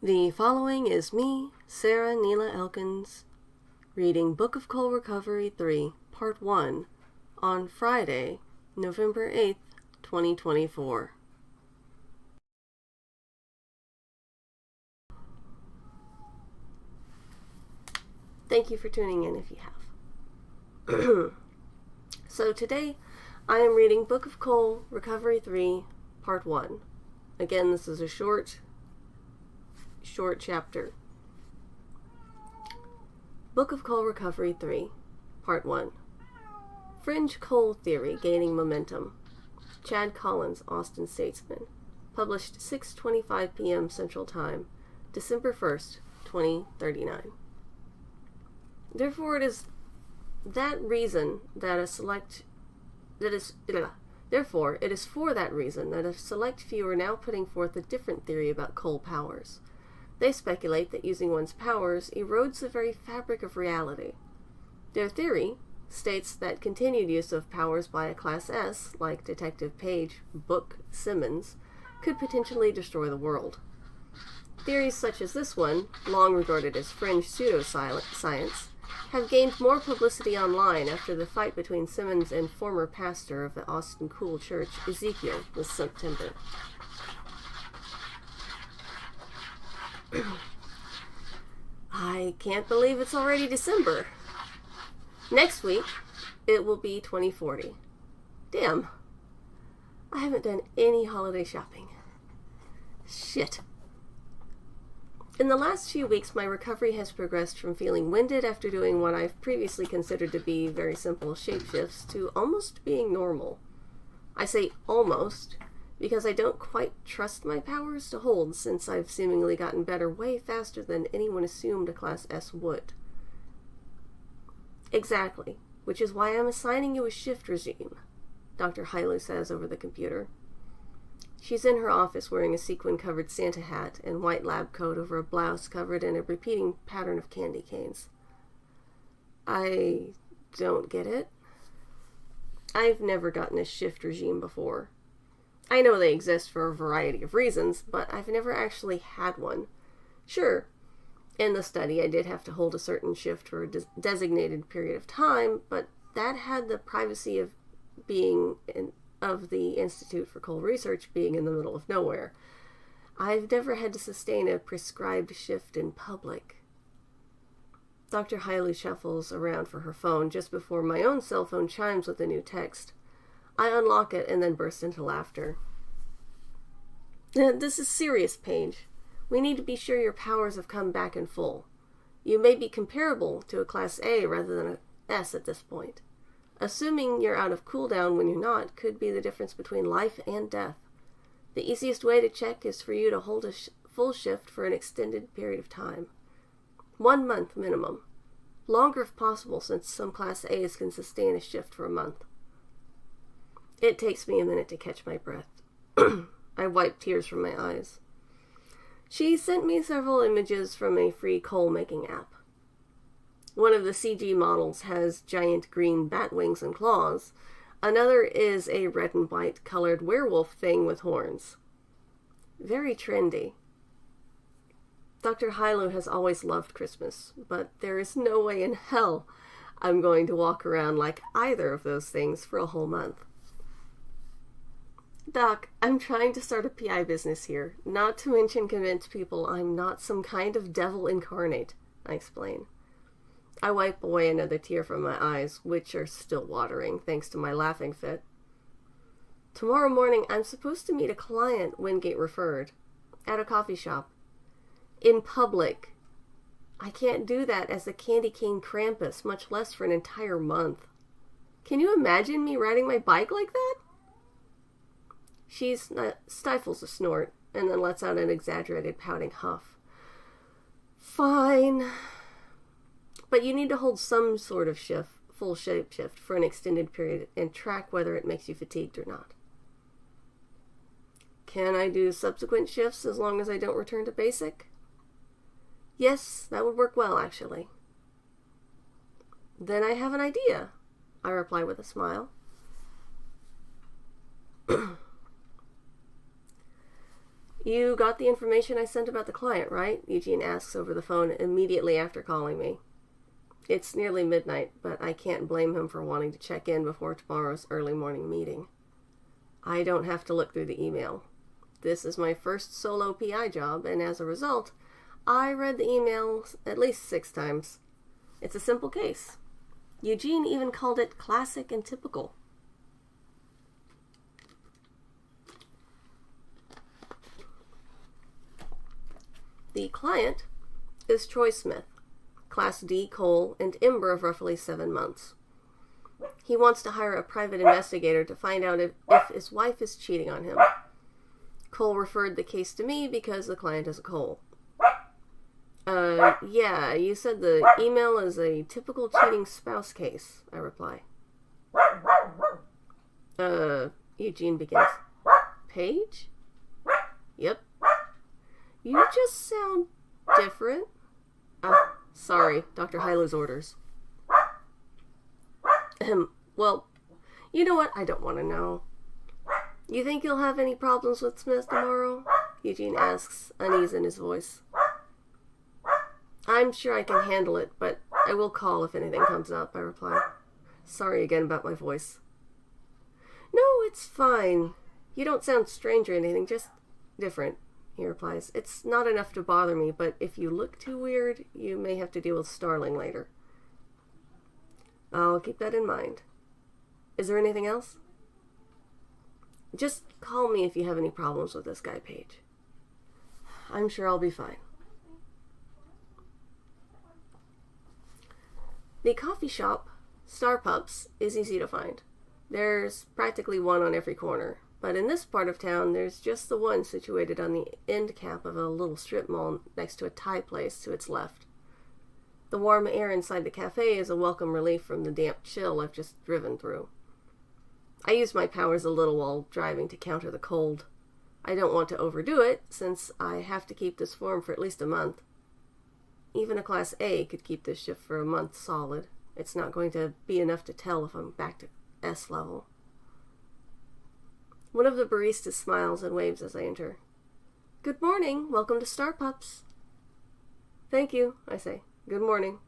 The following is me, Sarah Neila Elkins, reading Book of CoL Recovery 3, Part 1, on Friday, November 8th, 2024. Thank you for tuning in if you have. So today, I am reading Book of CoL Recovery 3, Part 1. Again, this is a short chapter. Book of CoL Recovery 3, Part 1. Fringe coal theory gaining momentum. Chad Collins, Austin Statesman. Published 6:25 p.m. Central Time, December 1st, 2039. Therefore, it is for that reason that a select few are now putting forth a different theory about coal powers. They speculate that using one's powers erodes the very fabric of reality. Their theory states that continued use of powers by a Class S, like Detective Page, Book Simmons, could potentially destroy the world. Theories such as this one, long regarded as fringe pseudoscience, have gained more publicity online after the fight between Simmons and former pastor of the Austin CoL Church, Ezekiel, this September. I can't believe it's already December. Next week, it will be 2040. Damn. I haven't done any holiday shopping. Shit. In the last few weeks, my recovery has progressed from feeling winded after doing what I've previously considered to be very simple shapeshifts to almost being normal. I say almost because I don't quite trust my powers to hold since I've seemingly gotten better way faster than anyone assumed a Class S would. Exactly, which is why I'm assigning you a shift regime, Dr. Hailu says over the computer. She's in her office wearing a sequin-covered Santa hat and white lab coat over a blouse covered in a repeating pattern of candy canes. I don't get it. I've never gotten a shift regime before. I know they exist for a variety of reasons, but I've never actually had one. Sure, in the study I did have to hold a certain shift for a designated period of time, but that had the privacy of the Institute for Coal Research being in the middle of nowhere. I've never had to sustain a prescribed shift in public. Dr. Hailu shuffles around for her phone just before my own cell phone chimes with a new text. I unlock it and then burst into laughter. This is serious, Paige. We need to be sure your powers have come back in full. You may be comparable to a Class A rather than an S at this point. Assuming you're out of cooldown when you're not could be the difference between life and death. The easiest way to check is for you to hold a full shift for an extended period of time. 1 month minimum. Longer if possible, since some Class A's can sustain a shift for a month. It takes me a minute to catch my breath. I wipe tears from my eyes. She sent me several images from a free coal-making app. One of the CG models has giant green bat wings and claws. Another is a red and white colored werewolf thing with horns. Very trendy. Dr. Hailu has always loved Christmas, but there is no way in hell I'm going to walk around like either of those things for a whole month. Doc, I'm trying to start a PI business here, not to mention convince people I'm not some kind of devil incarnate, I explain. I wipe away another tear from my eyes, which are still watering thanks to my laughing fit. Tomorrow morning, I'm supposed to meet a client Wingate referred, at a coffee shop. In public. I can't do that as a candy cane Krampus, much less for an entire month. Can you imagine me riding my bike like that? She stifles a snort, and then lets out an exaggerated pouting huff. Fine. But you need to hold some sort of full shapeshift for an extended period and track whether it makes you fatigued or not. Can I do subsequent shifts as long as I don't return to basic? Yes, that would work well, actually. Then I have an idea, I reply with a smile. You got the information I sent about the client, right? Eugene asks over the phone immediately after calling me. It's nearly midnight, but I can't blame him for wanting to check in before tomorrow's early morning meeting. I don't have to look through the email. This is my first solo PI job, and as a result, I read the emails at least 6 times. It's a simple case. Eugene even called it classic and typical. The client is Troy Smith, Class D CoL and Ember of roughly 7 months. He wants to hire a private investigator to find out if his wife is cheating on him. Cole referred the case to me because the client is a CoL. Yeah, you said the email is a typical cheating spouse case, I reply. Eugene begins. Paige? Yep. You just sound different. Sorry, Dr. Hylo's orders. Well, you know what? I don't want to know. You think you'll have any problems with Smith tomorrow? Eugene asks, unease in his voice. I'm sure I can handle it, but I will call if anything comes up, I reply. Sorry again about my voice. No, it's fine. You don't sound strange or anything, just different, he replies. It's not enough to bother me, but if you look too weird, you may have to deal with Starling later. I'll keep that in mind. Is there anything else? Just call me if you have any problems with this guy, Paige. I'm sure I'll be fine. The coffee shop, Star Pups, is easy to find. There's practically one on every corner, but in this part of town, there's just the one situated on the end cap of a little strip mall next to a Thai place to its left. The warm air inside the cafe is a welcome relief from the damp chill I've just driven through. I use my powers a little while driving to counter the cold. I don't want to overdo it, since I have to keep this form for at least a month. Even a Class A could keep this shift for a month solid. It's not going to be enough to tell if I'm back to S level. One of the baristas smiles and waves as I enter. Good morning. Welcome to Star Pups. Thank you, I say. Good morning.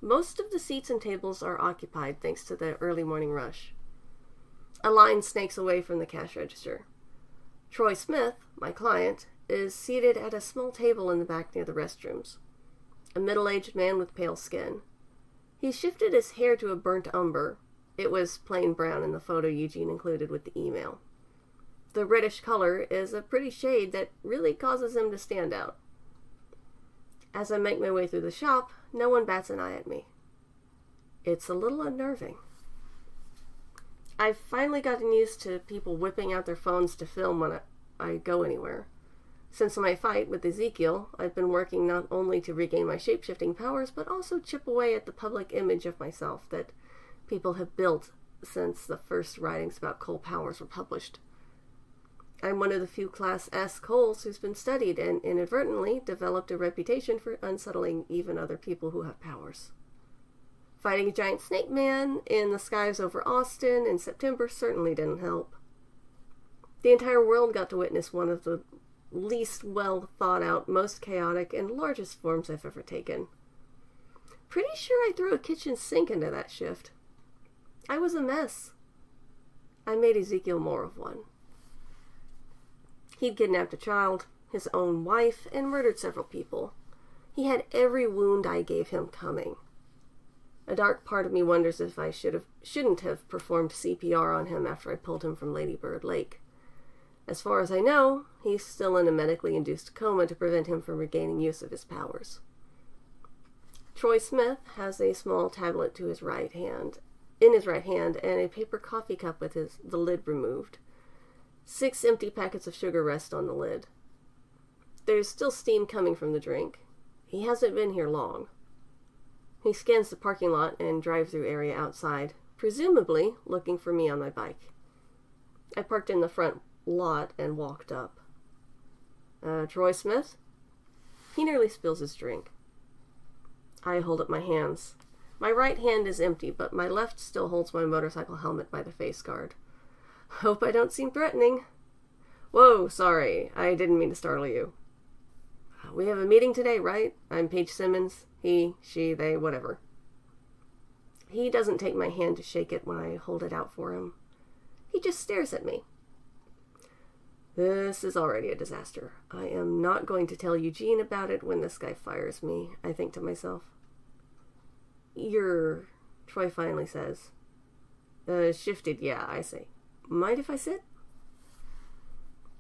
Most of the seats and tables are occupied thanks to the early morning rush. A line snakes away from the cash register. Troy Smith, my client, is seated at a small table in the back near the restrooms. A middle-aged man with pale skin. He's shifted his hair to a burnt umber. It was plain brown in the photo Eugene included with the email. The reddish color is a pretty shade that really causes him to stand out. As I make my way through the shop, no one bats an eye at me. It's a little unnerving. I've finally gotten used to people whipping out their phones to film when I go anywhere. Since my fight with Ezekiel, I've been working not only to regain my shape-shifting powers, but also chip away at the public image of myself that people have built since the first writings about CoL powers were published. I'm one of the few Class S CoLs who's been studied and inadvertently developed a reputation for unsettling even other people who have powers. Fighting a giant snake man in the skies over Austin in September certainly didn't help. The entire world got to witness one of the least well thought out, most chaotic, and largest forms I've ever taken. Pretty sure I threw a kitchen sink into that shift. I was a mess. I made Ezekiel more of one. He'd kidnapped a child, his own wife, and murdered several people. He had every wound I gave him coming. A dark part of me wonders if I shouldn't have performed CPR on him after I pulled him from Lady Bird Lake. As far as I know, he's still in a medically induced coma to prevent him from regaining use of his powers. Troy Smith has a small tablet in his right hand, and a paper coffee cup with the lid removed. 6 empty packets of sugar rest on the lid. There's still steam coming from the drink. He hasn't been here long. He scans the parking lot and drive-through area outside, presumably looking for me on my bike. I parked in the front lot and walked up. Troy Smith? He nearly spills his drink. I hold up my hands. My right hand is empty, but my left still holds my motorcycle helmet by the face guard. Hope I don't seem threatening. Whoa, sorry. I didn't mean to startle you. We have a meeting today, right? I'm Paige Simmons. He, she, they, whatever. He doesn't take my hand to shake it when I hold it out for him. He just stares at me. This is already a disaster. I am not going to tell Eugene about it when this guy fires me, I think to myself. You're... Troy finally says. Shifted, yeah, I say. Mind if I sit?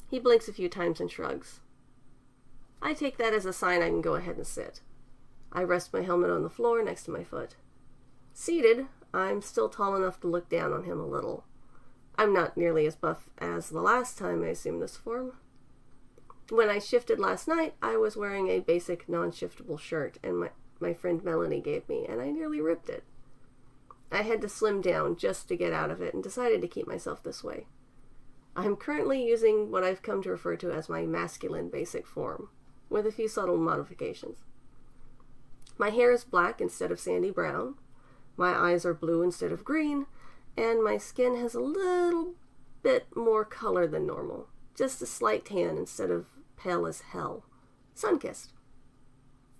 He blinks a few times and shrugs. I take that as a sign I can go ahead and sit. I rest my helmet on the floor next to my foot. Seated, I'm still tall enough to look down on him a little. I'm not nearly as buff as the last time I assumed this form. When I shifted last night, I was wearing a basic non-shiftable shirt and my friend Melanie gave me, and I nearly ripped it. I had to slim down just to get out of it and decided to keep myself this way. I'm currently using what I've come to refer to as my masculine basic form, with a few subtle modifications. My hair is black instead of sandy brown, my eyes are blue instead of green, and my skin has a little bit more color than normal, just a slight tan instead of pale as hell. Sun-kissed.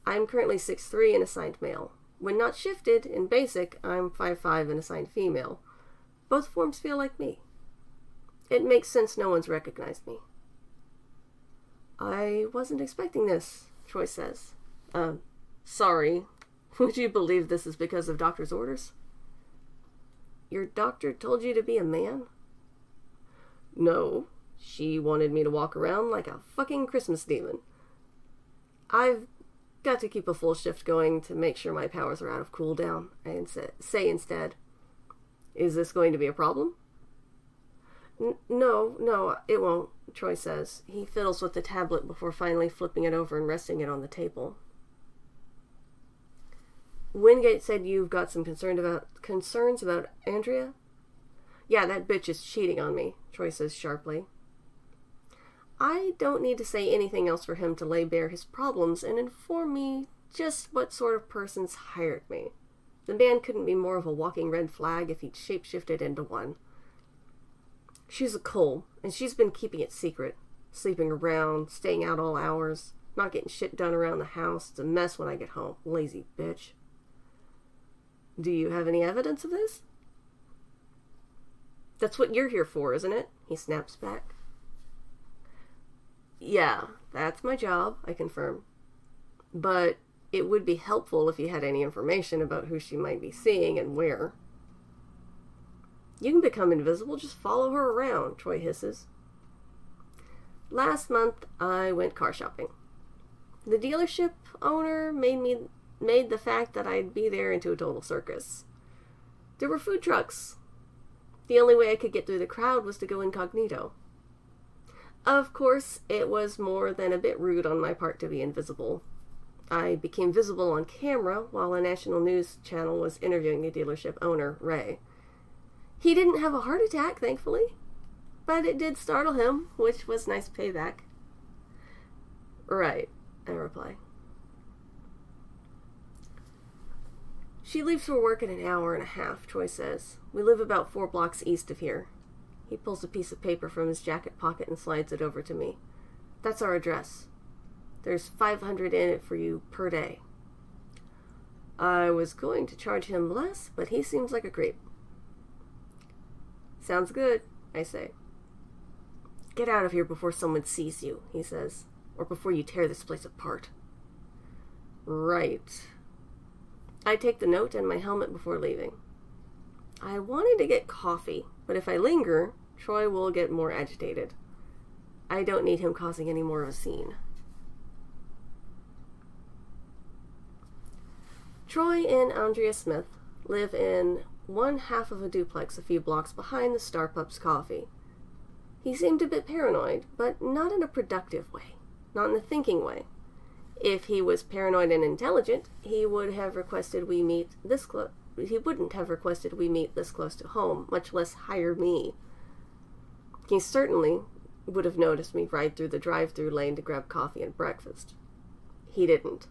I'm currently 6'3" and assigned male. When not shifted, in basic, I'm 5'5" and assigned female. Both forms feel like me. It makes sense no one's recognized me. I wasn't expecting this, Troy says. Sorry. Would you believe this is because of doctor's orders? Your doctor told you to be a man? No. She wanted me to walk around like a fucking Christmas demon. I've got to keep a full shift going to make sure my powers are out of cooldown. I say instead. Is this going to be a problem? No, it won't, Troy says. He fiddles with the tablet before finally flipping it over and resting it on the table. Wingate said you've got some concerns about Andrea? Yeah, that bitch is cheating on me, Troy says sharply. I don't need to say anything else for him to lay bare his problems and inform me just what sort of person's hired me. The man couldn't be more of a walking red flag if he'd shapeshifted into one. She's a CoL, and she's been keeping it secret. Sleeping around, staying out all hours, not getting shit done around the house. It's a mess when I get home. Lazy bitch. Do you have any evidence of this? That's what you're here for, isn't it? He snaps back. Yeah, that's my job, I confirm. But it would be helpful if you had any information about who she might be seeing and where. You can become invisible, just follow her around, Troy hisses. Last month, I went car shopping. The dealership owner made the fact that I'd be there into a total circus. There were food trucks. The only way I could get through the crowd was to go incognito. Of course, it was more than a bit rude on my part to be invisible. I became visible on camera while a national news channel was interviewing the dealership owner, Ray. He didn't have a heart attack, thankfully, but it did startle him, which was nice payback. Right, I reply. She leaves for work in an hour and a half, Troy says. We live about 4 blocks east of here. He pulls a piece of paper from his jacket pocket and slides it over to me. That's our address. There's $500 in it for you per day. I was going to charge him less, but he seems like a creep. Sounds good, I say. Get out of here before someone sees you, he says, or before you tear this place apart. Right. I take the note and my helmet before leaving. I wanted to get coffee, but if I linger, Troy will get more agitated. I don't need him causing any more of a scene. Troy and Andrea Smith live in one half of a duplex a few blocks behind the Star Pup's coffee. He seemed a bit paranoid, but not in a productive way, not in a thinking way. If he was paranoid and intelligent, he would have requested we meet this close. He wouldn't have requested we meet this close to home, much less hire me. He certainly would have noticed me ride through the drive-thru lane to grab coffee and breakfast. He didn't.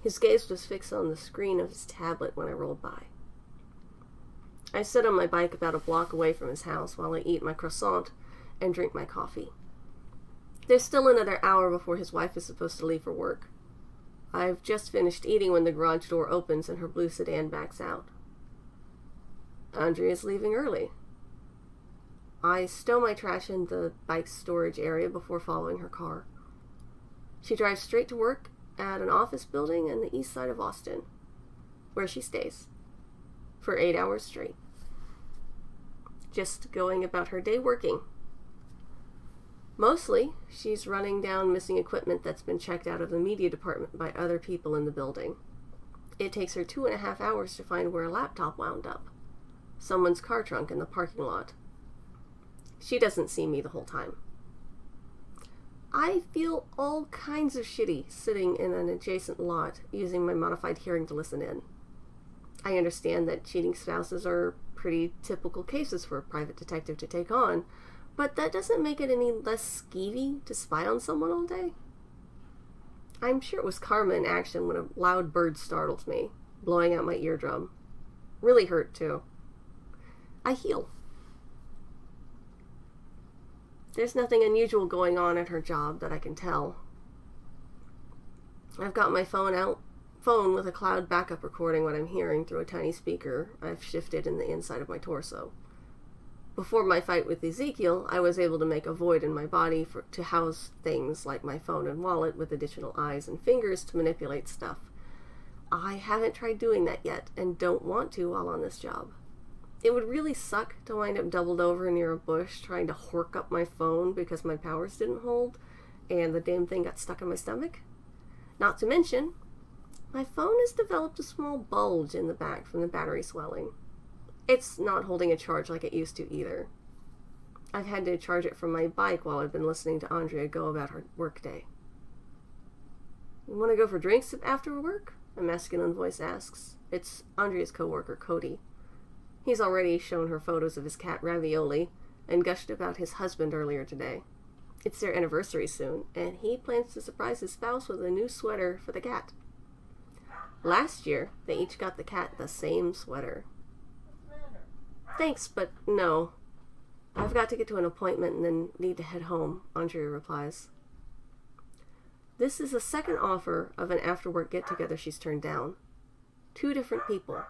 His gaze was fixed on the screen of his tablet when I rolled by. I sit on my bike about a block away from his house while I eat my croissant and drink my coffee. There's still another hour before his wife is supposed to leave for work. I've just finished eating when the garage door opens and her blue sedan backs out. Andrea's leaving early. I stow my trash in the bike's storage area before following her car. She drives straight to work at an office building in the east side of Austin, where she stays for 8 hours straight. Just going about her day working. Mostly, she's running down missing equipment that's been checked out of the media department by other people in the building. It takes her 2.5 hours to find where a laptop wound up. Someone's car trunk in the parking lot. She doesn't see me the whole time. I feel all kinds of shitty sitting in an adjacent lot using my modified hearing to listen in. I understand that cheating spouses are pretty typical cases for a private detective to take on, but that doesn't make it any less skeevy to spy on someone all day. I'm sure it was karma in action when a loud bird startled me, blowing out my eardrum. Really hurt, too. I heal. There's nothing unusual going on at her job that I can tell. I've got my phone with a cloud backup recording what I'm hearing through a tiny speaker I've shifted in the inside of my torso. Before my fight with Ezekiel, I was able to make a void in my body to house things like my phone and wallet with additional eyes and fingers to manipulate stuff. I haven't tried doing that yet and don't want to while on this job. It would really suck to wind up doubled over near a bush trying to hork up my phone because my powers didn't hold and the damn thing got stuck in my stomach. Not to mention, my phone has developed a small bulge in the back from the battery swelling. It's not holding a charge like it used to either. I've had to charge it from my bike while I've been listening to Andrea go about her workday. You want to go for drinks after work? A masculine voice asks. It's Andrea's coworker, Cody. He's already shown her photos of his cat, Ravioli, and gushed about his husband earlier today. It's their anniversary soon, and he plans to surprise his spouse with a new sweater for the cat. Last year, they each got the cat the same sweater. Thanks, but no. I've got to get to an appointment and then need to head home, Andrea replies. This is the second offer of an after-work get-together she's turned down. 2 different people.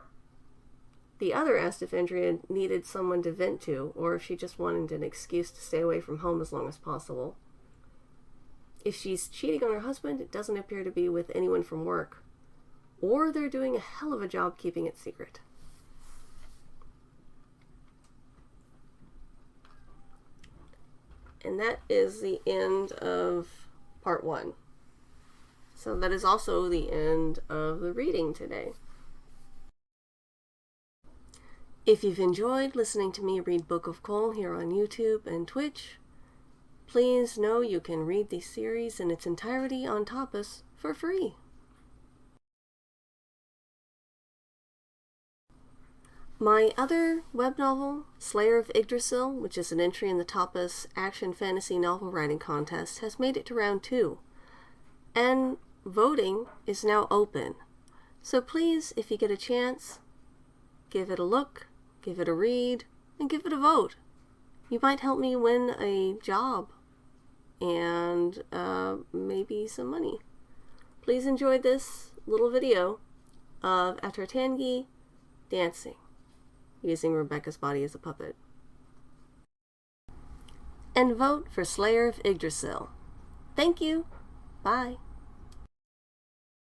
The other asked if Andrea needed someone to vent to, or if she just wanted an excuse to stay away from home as long as possible. If she's cheating on her husband, it doesn't appear to be with anyone from work. Or they're doing a hell of a job keeping it secret. And that is the end of part 1. So that is also the end of the reading today. If you've enjoyed listening to me read Book of CoL here on YouTube and Twitch, please know you can read the series in its entirety on Tapas for free. My other web novel, Slayer of Yggdrasil, which is an entry in the Tapas Action Fantasy Novel Writing Contest, has made it to round 2. And voting is now open. So please, if you get a chance, give it a look, give it a read, and give it a vote. You might help me win a job and maybe some money. Please enjoy this little video of Atratangi dancing, using Rebecca's body as a puppet. And vote for Slayer of Yggdrasil. Thank you. Bye.